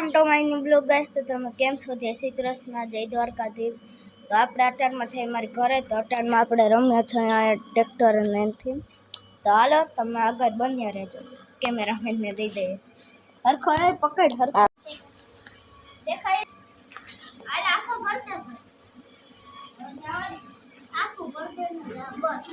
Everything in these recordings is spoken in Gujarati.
Welcome to my new blog guys. તો તમે કેમ છો? જય શ્રી કૃષ્ણ, જય દ્વારકાધીશ। તો આપણે અટાણમાં છે મારી ઘરે, તો અટાણમાં આપણે રમ્યા છે અહીંયા ટ્રેક્ટર અને એનથી। તો હાલો તમે આગળ બન્યા રહેજો, કેમેરામેનને દઈ દઈએ હરખો પકડ હરખો દેખાય હાલ આખો ભરતે આખો ભરતે બસ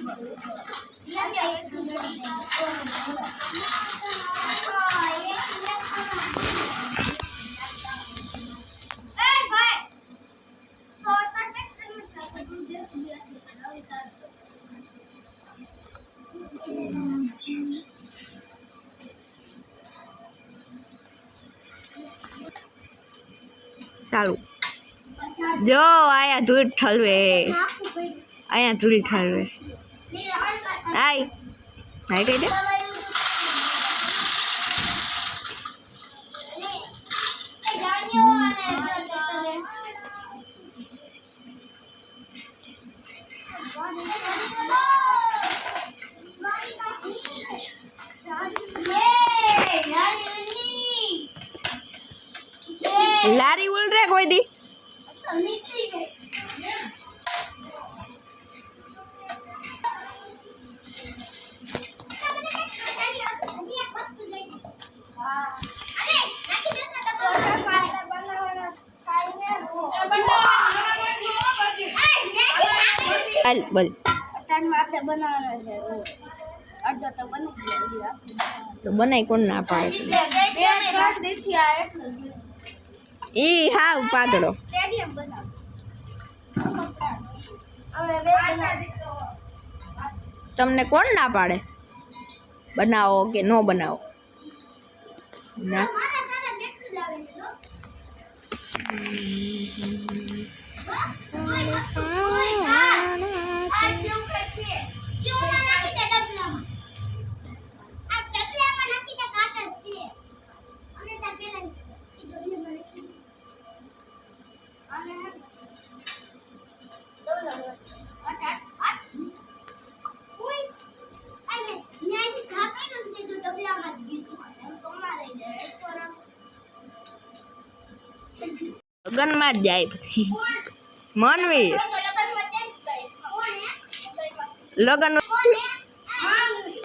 ચાલુ જો આયા ધૂળ ઠલવે, અહીંયા ધૂળ ઠલવે આય હાઈ કઈ દે લારી ઉલ રે કોઈ દી બોલ આપણે બનાવવાના છે અડધો તો બની ગયા તો બનાય કોણ ના પાડે ઈ હા પાતળો સ્ટેડિયમ બનાવ તમને કોણ ના પાડે બનાવો કે નો બનાવો ના લગનમાં જ જાય મનવીર લગન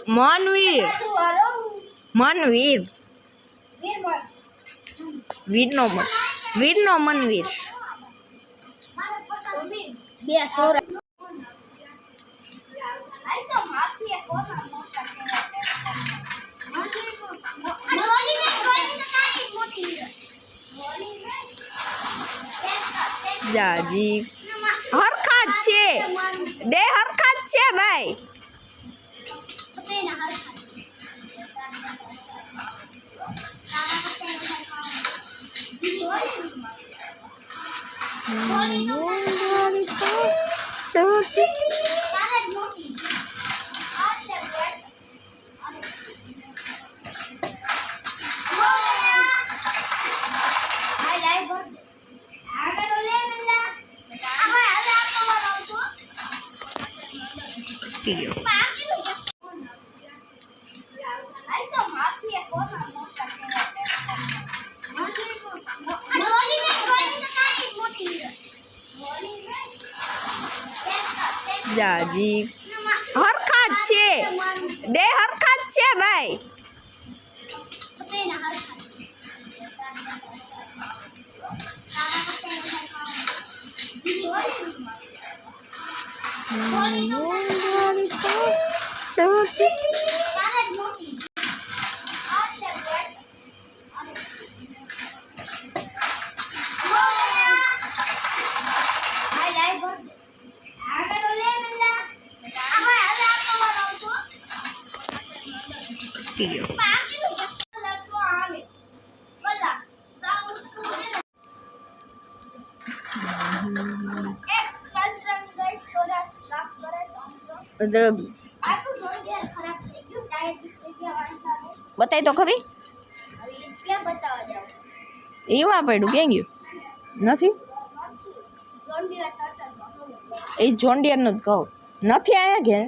મનવીર મનવીર વીરનો મનવીર બે સોરા જાજી હરખા જ છે બે હરખા જ છે ભાઈ જાજી હરખા જ છે બે હરખા જ છે ભાઈ બતાય તો ખરી એવા પડ્યું ક્યાં ગયું નથી એ જોન્ડિયર નું જ કહું નથી આયા ઘેર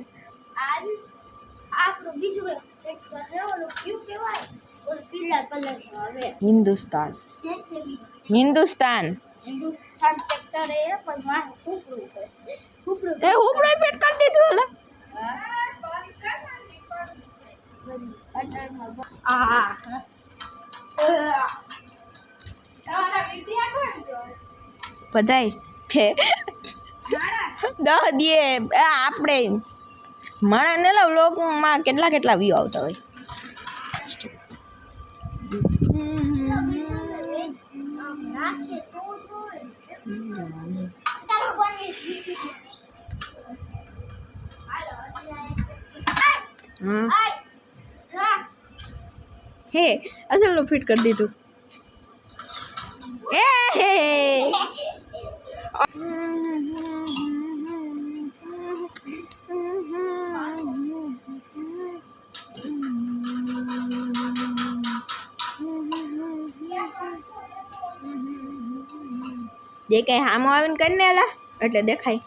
હિન્દુસ્તાન હિન્દુસ્તાન હિન્દુસ્તાન ટ્રેક્ટર એ પણ માં ઉપડું હોય ઉપડું એ ઉપડો ફિટ કરી દીધું ઓલા આ બધાય કે 10 દે આપણે માણા ને લા વ્લોગમાં કેટલા વ્યૂ આવતા હોય હે અસલ ફિટ કરી દીધું એ હે જે કઈ હામો આવીને કરીને એલા એટલે દેખાય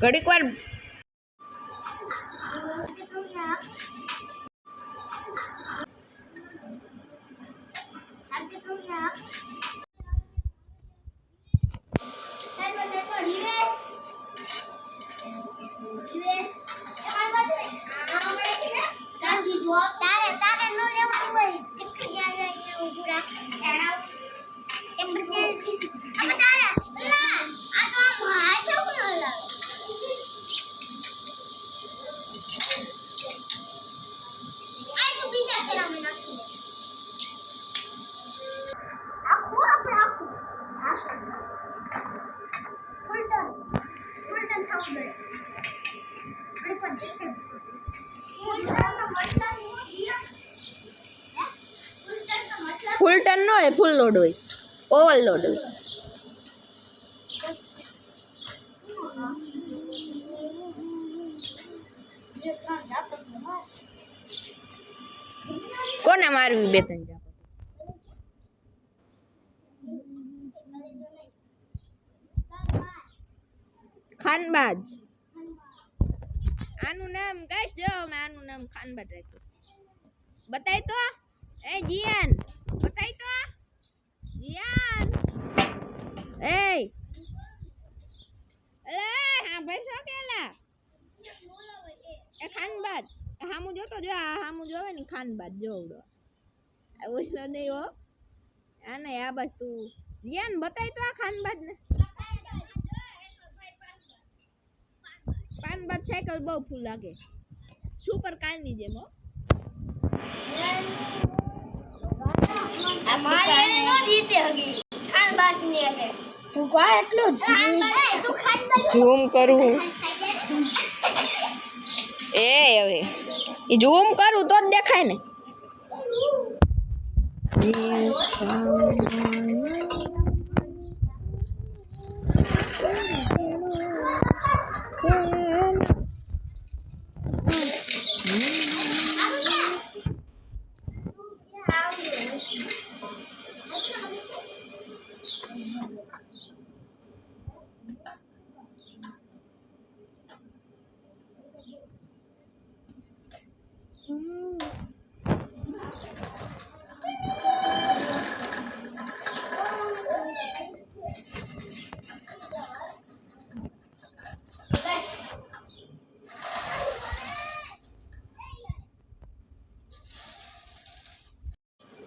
ઘડીક વાર ફૂલ ટર્ન નો હોય ફૂલ લોડ હોય ઓવર લોડ હોય કોને મારવી બે ત્રણ ખાનબાજ આનું નામ કઈશ જો મેં આનું નામ ખાનબાજ રાખ્યું બતાય તો એ જીયાન બતાય તો જીયાન એ અલે હા ભાઈ શું કેલા એ ખાનબાજ હામુ જોતો જો આ હામુ જોવે ને ખાનબાજ જોવડો આવું છે નહીં હો આ નહીં આ બસ તું જીયાન બતાય તો આ ખાનબાજ ને ખાનબાજ સાયકલ બહુ ફૂલ લાગે સુપર કાર ની જેમ હો અમારે નો જીતે હગી ખાનબાજ ની એટલે તું કા એટલું તું ખાનબાજ ઝૂમ કરું એ હવે એ ઝૂમ કરું તો જ દેખાય ને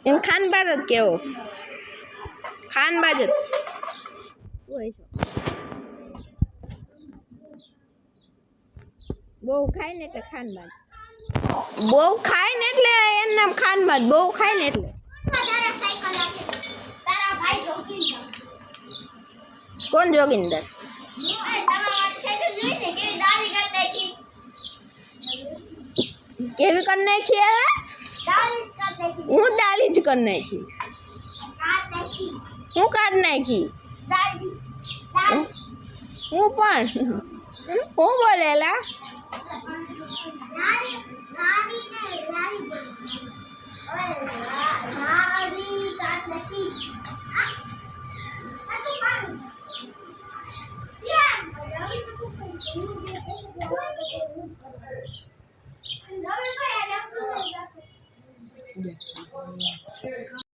એમ ખાનબાજ જ કેવો ખાનબાજ જ બહુ ખાય ને એટલે ખાનબાજ બહુ ખાય ને એટલે એનું નામ ખાનબાજ બહુ ખાય ને એટલે કોણ જોગિંદર કેવી કરી નાખી હું ડાલી જ કરી નાખી હું કાઢ નાખી હું પણ હું બોલેલા